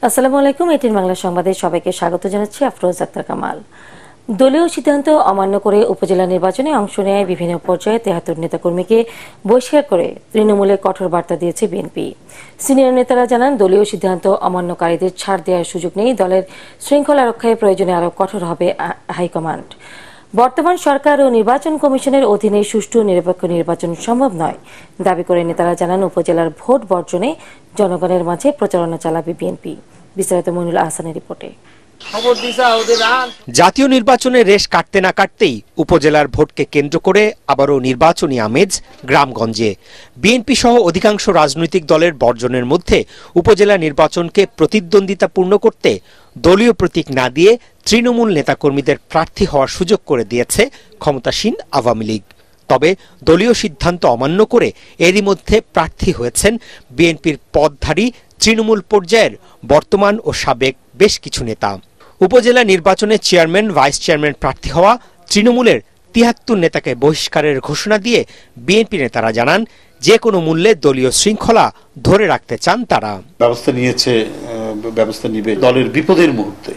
আসসালামু আলাইকুম। এটিএন বাংলা সংবাদে সবাইকে স্বাগত জানাচ্ছি। আফরোজ আক্তার কামাল। দলীয় সিদ্ধান্ত অমান্য করে উপজেলা নির্বাচনে অংশ নেয় বিভিন্ন পর্যায়ে ৭৩ নেতাকর্মীকে বহিষ্কার করে তৃণমূলে কঠোর বার্তা দিয়েছে বিএনপি। সিনিয়র নেতারা জানান, দলীয় সিদ্ধান্ত অমান্যকারীদের ছাড় দেওয়ার সুযোগ নেই। দলের শৃঙ্খলা রক্ষায় প্রয়োজনে আরও কঠোর হবে হাইকমান্ড। বর্তমান সরকার ও নির্বাচন কমিশনের অধীনে সুষ্ঠু নিরপেক্ষ নির্বাচন সম্ভব নয় দাবি করে নেতারা জানান, উপজেলার ভোট বর্জনে জনগণের মাঝে প্রচারণা চালাবে বিএনপি। বিস্তারিত মইনুল আহসানের রিপোর্টে। জাতীয় নির্বাচনের রেশ কাটতে না কাটতেই উপজেলার ভোটকে কেন্দ্র করে আবারও নির্বাচনী আমেজ গ্রামগঞ্জে। বিএনপি সহ অধিকাংশ রাজনৈতিক দলের বর্জনের মধ্যে উপজেলা নির্বাচনকে প্রতিদ্বন্দ্বিতাপূর্ণ করতে দলীয় প্রতীক না দিয়ে তৃণমূল নেতাকর্মীদের প্রার্থী হওয়ার সুযোগ করে দিয়েছে ক্ষমতাসীন আওয়ামী লীগ। তবে দলীয় সিদ্ধান্ত অমান্য করে এরই মধ্যে প্রার্থী হয়েছেন বিএনপির পদধারী তৃণমূল পর্যায়ের বর্তমান ও সাবেক বেশ কিছু নেতা। উপজেলা নির্বাচনে চেয়ারম্যান, ভাইস চেয়ারম্যান প্রার্থী হওয়া তৃণমূলের ৭৩ নেতাকে বহিষ্কারের ঘোষণা দিয়ে বিএনপি নেতারা জানান, যে কোনো মূল্যে দলীয় শৃঙ্খলা ধরে রাখতে চান তারা। ব্যবস্থা নিবে দলের বিপদের মুহূর্তে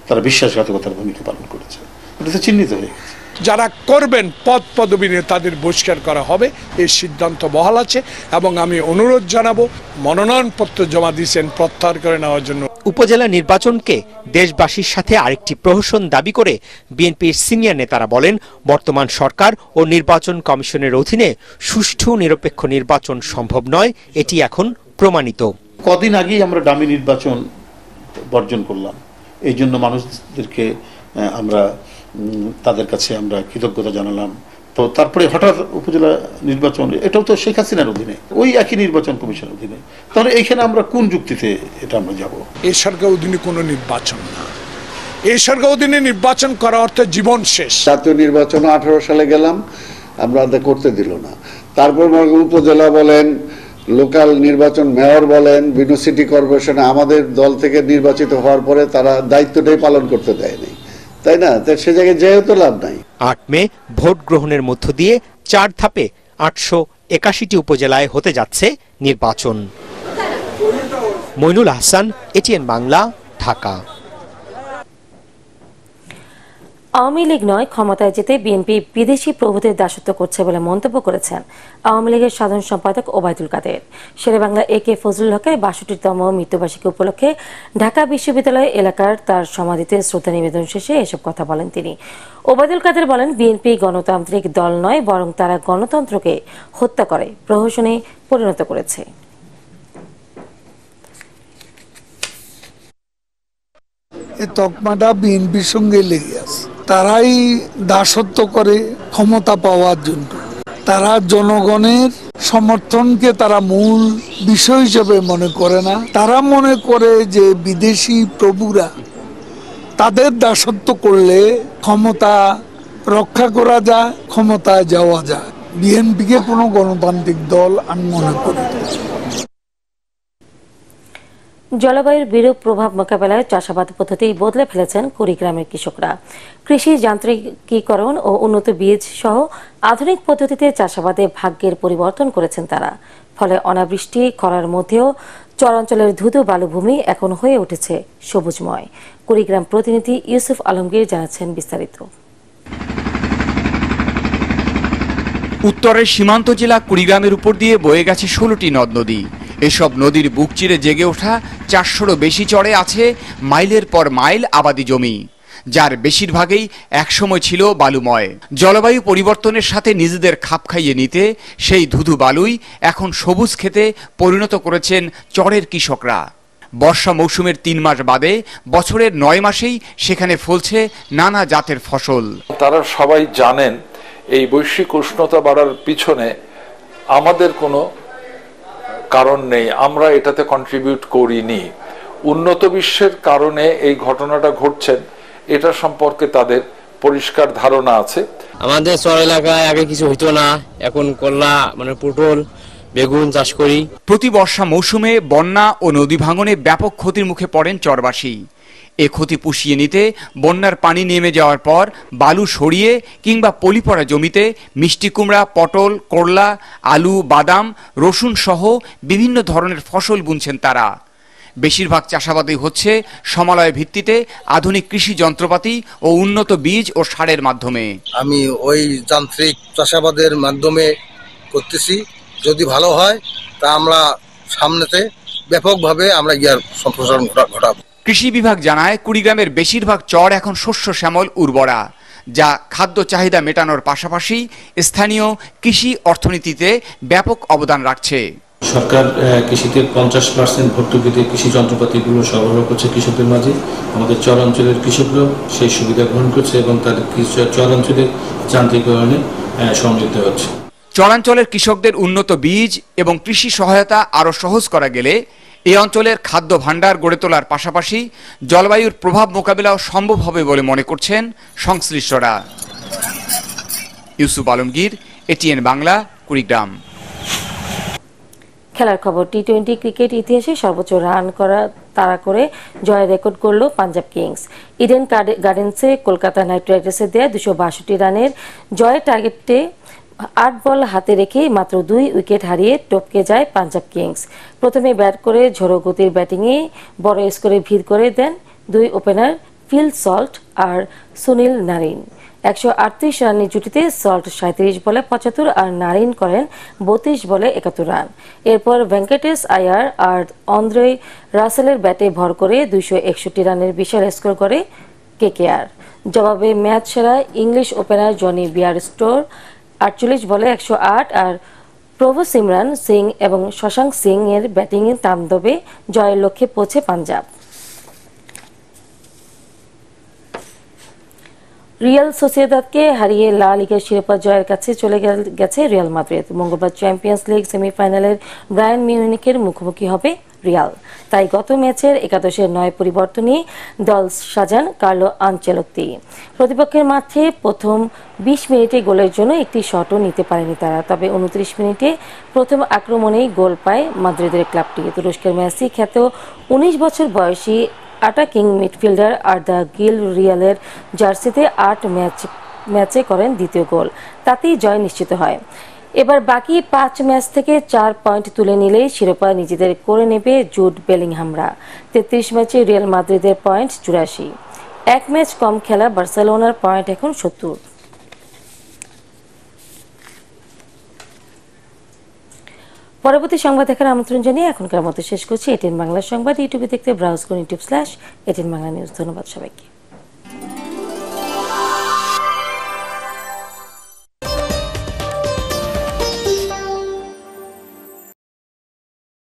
তারা বিশ্বাসঘাতকতার ভূমিকা পালন করেছে, এটা চিহ্নিত হয়ে গেছে। যারা করবেন পদ পদবি নিয়ে তাদের বহিষ্কার করা হবে, এই সিদ্ধান্ত বহাল আছে এবং আমি অনুরোধ জানাবো মনোনয়নপত্র জমা দিয়েছেন প্রত্যাহার করে নেওয়ার জন্য। উপজেলা নির্বাচনকে দেশবাসীর সাথে আরেকটি প্রহসন দাবি করে বিএনপির সিনিয়র নেতারা বলেন, বর্তমান সরকার ও নির্বাচন কমিশনের অধীনে সুষ্ঠু নিরপেক্ষ নির্বাচন সম্ভব নয়, এটি এখন প্রমাণিত। কদিন আগেই আমরা ডামি নির্বাচন বর্জন করলাম, এই জন্য মানুষদেরকে তাদের কাছে আমরা কৃতজ্ঞতা জানালাম। তো তারপরে হঠাৎ উপজেলা নির্বাচন, এটাও তো শেখ হাসিনার অধীনে, ওই একই নির্বাচন কমিশনের অধীনে। তাহলে এইখানে আমরা কোন যুক্তিতে এটা আমরা যাব? এই সরকার অধীনে কোনো নির্বাচন না, এই সরকার অধীনে নির্বাচন করা অর্থ জীবন শেষ। জাতীয় নির্বাচন 18 সালে গেলাম, আমরা করতে দিল না। তারপর উপজেলা বলেন, লোকাল নির্বাচন, মেয়র বলেন, বিভিন্ন সিটি কর্পোরেশনে আমাদের দল থেকে নির্বাচিত হওয়ার পরে তারা দায়িত্বটাই পালন করতে দেয়নি, তাই না? সে জায়গায় যেও তো লাভ নাই। ৮ মে ভোট গ্রহণের মধ্য দিয়ে 4 ধাপে 881টি উপজেলায় হতে যাচ্ছে নির্বাচন। মইনুল আহসান, এটিএন বাংলা, ঢাকা। আওয়ামী লীগ নয়, ক্ষমতায় যেতে বিএনপি বিদেশি প্রভুদের দাসত্ব করছে বলে মন্তব্য করেছেন আওয়ামী লীগের সাধারণ সম্পাদক ওবায়দুল কাদের। শেরেবাংলা AK ফজলুল হকের ৬২তম মৃত্যুবার্ষিকী উপলক্ষে ঢাকা বিশ্ববিদ্যালয় এলাকার তার সমাধিতে শ্রদ্ধা নিবেদন শেষে এসব কথা বলেন তিনি। ওবায়দুল কাদের বলেন, বিএনপি গণতান্ত্রিক দল নয়, বরং তারা গণতন্ত্রকে হত্যা করে প্রহসনে পরিণত করেছে। এই তকমাটা বিএনপির সঙ্গে লেগে আছে। তারাই দাসত্ব করে ক্ষমতা পাওয়ার জন্য। তারা জনগণের সমর্থনকে তারা মূল বিষয় হিসেবে মনে করে না। তারা মনে করে যে বিদেশি প্রভুরা তাদের দাসত্ব করলে ক্ষমতা রক্ষা করা যায়, ক্ষমতায় যাওয়া যায়। বিএনপিকে কোনো গণতান্ত্রিক দল আমি মনে করি। জলবায়ুর বিরূপ প্রভাব মোকাবেলায় চাষাবাদ পদ্ধতি বদলে ফেলেছেন কুড়িগ্রামের কৃষকরা। কৃষি যান্ত্রিকীকরণ ও উন্নত বীজ সহ আধুনিক পদ্ধতিতে চাষাবাদে ভাগ্যের পরিবর্তন করেছেন তারা। ফলে অনাবৃষ্টি, খরার মধ্যেও চরাঞ্চলের ধুধু বালুভূমি এখন হয়ে উঠেছে সবুজময়। কুড়িগ্রাম প্রতিনিধি ইউসুফ আলমগীর জানাচ্ছেন বিস্তারিত। উত্তরের সীমান্ত জেলা কুড়িগ্রামের উপর দিয়ে বয়ে গেছে 16টি নদ নদী। এসব নদীর বুক চিরে জেগে ওঠা 400রও বেশি চরে আছে মাইলের পর মাইল আবাদি জমি, যার বেশিরভাগই একসময় ছিল বালুময়। জলবায়ু পরিবর্তনের সাথে নিজেদের খাপ খাইয়ে নিতে সেই ধুধু বালুই এখন সবুজ ক্ষেতে পরিণত করেছেন চরের কৃষকরা। বর্ষা মৌসুমের 3 মাস বাদে বছরের 9 মাসেই সেখানে ফলছে নানা জাতের ফসল। তারা সবাই জানেন এই বৈশ্বিক উষ্ণতা বাড়ার পিছনে আমাদের কোনো কারণ নেই, আমরা এটাতে কন্ট্রিবিউট করিনি। উন্নত বিশ্বের কারণে এই ঘটনাটা ঘটছেন, এটা সম্পর্কে তাদের পরিষ্কার ধারণা আছে। আমাদের চর এলাকায় আগে কিছু হইতো না, এখন করলা পটল বেগুন চাষ করি। প্রতি বর্ষা মৌসুমে বন্যা ও নদী ভাঙনে ব্যাপক ক্ষতির মুখে পড়েন চরবাসী। এ ক্ষতি পুষিয়ে নিতে বন্যার পানি নেমে যাওয়ার পর বালু সরিয়ে কিংবা পলি পড়া জমিতে মিষ্টি কুমড়া, পটল, করলা, আলু, বাদাম, রসুন সহ বিভিন্ন ধরনের ফসল বুনছেন তারা। বেশিরভাগ চাষাবাদই হচ্ছে সমালয় ভিত্তিতে আধুনিক কৃষি যন্ত্রপাতি ও উন্নত বীজ ও সারের মাধ্যমে। আমি ওই যান্ত্রিক চাষাবাদের মাধ্যমে করতেছি, যদি ভালো হয় তা আমরা সামনেতে ব্যাপকভাবে আমরা ইয়ার সম্প্রসারণ ঘটাবো। কৃষি বিভাগ জানায় কুড়িগ্রামের বেশিরভাগ চর এখন শস্য শ্যামল উর্বরা, যা খাদ্য চাহিদা মেটানোর পাশাপাশি স্থানীয় কৃষি অর্থনীতিতে ব্যাপক অবদান রাখছে। সরকার কৃষিতে 50% ভর্তুকিতে কৃষি যন্ত্রপাতিগুলো সরবরাহ করছে কৃষকদের মাঝে। আমাদের চরাঞ্চলের কৃষকরা সেই সুবিধা গ্রহণ করছে এবং তাদের চরাঞ্চলের যান্ত্রিকরণে সম্মিলিত হচ্ছে। চরাঞ্চলের কৃষকদের উন্নত বীজ এবং কৃষি সহায়তা আরও সহজ করা গেলে এই অঞ্চলের খাদ্য ভাণ্ডার গড়ে তোলার পাশাপাশি জলবায়ুর প্রভাব মোকাবিলাও সম্ভব হবে বলে মনে করছেন সংশ্লিষ্টরা। ইউসুফ আলমগীর, এটিএন বাংলা, কুড়িগ্রাম। খেলার খবর। টি-20 ক্রিকেট ইতিহাসে সর্বোচ্চ রান করা তাড়া করে জয়ের রেকর্ড করল পাঞ্জাব কিংস। ইডেন গার্ডেন্সে কলকাতা নাইট রাইডার্সের দেয়া 262 রানের জয়ের টার্গেটে 8 বল হাতে রেখে মাত্র 2 উইকেট হারিয়ে টপকে যায় পাঞ্জাব কিংস। প্রথমে ব্যাট করে ঝড়ো গতির ব্যাটিংয়ে বড় স্কোরে ভিড় করে দেন 2 ওপেনার ফিল সল্ট আর সুনীল নারিন। 138 রানের জুটিতে সল্ট 37 বলে 75 আর নারিন করেন 32 বলে 71 রান। এরপর ভেঙ্কটেশ আয়ার আর অন্দ্রে রাসেলের ব্যাটে ভর করে 261 রানের বিশাল স্কোর করে কেকেআর। জবাবে ম্যাচ সেরা ইংলিশ ওপেনার জনি বিয়ারস্টোর 48 বলে 108 আর প্রভু সিমরান সিং এবং শশাঙ্ক সিং এর ব্যাটিং তাণ্ডবে জয়ের লক্ষ্যে পৌঁছে পাঞ্জাব। রিয়াল সোসিয়েদাদকে হারিয়ে লা লিগার শিরোপা জয়ের কাছে চলে গেছে রিয়াল মাদ্রিদ। মঙ্গলবার চ্যাম্পিয়ন্স লিগ সেমিফাইনালের বায়ার্ন মিউনিখের মুখোমুখি হবে রিয়াল। তাই গত ম্যাচের একাদশের 9 পরিবর্তনে দল সাজান কার্লো আনচেলত্তি। প্রতিপক্ষের মাঠে প্রথম 20 মিনিটে গোলের জন্য একটি শটও নিতে পারেনি তারা। তবে 29 মিনিটে প্রথম আক্রমণেই গোল পায় মাদ্রিদের ক্লাবটি। তুরস্কের মেসি খ্যাত 19 বছর বয়সী অ্যাটাকিং মিডফিল্ডার আর্দা গিল রিয়ালের জার্সিতে 8 ম্যাচে করেন দ্বিতীয় গোল। তাতেই জয় নিশ্চিত হয়। এবার বাকি 5 ম্যাচ থেকে 4 পয়েন্ট তুলে নিলেই শিরোপা নিজেদের করে নেবে জুড বেলিংহামরা। 33 ম্যাচে রিয়াল মাদ্রিদের পয়েন্ট 84। 1 ম্যাচ কম খেলা বার্সেলোনার পয়েন্ট এখন 70। পরবর্তী সংবাদ দেখার আমন্ত্রণ জানিয়ে এখনকার মতো শেষ করছি এটিএন বাংলা সংবাদ। ইউটিউবে দেখতে ব্রাউজ করুন youtube/এটিএন বাংলা নিউজ। ধন্যবাদ সবাইকে।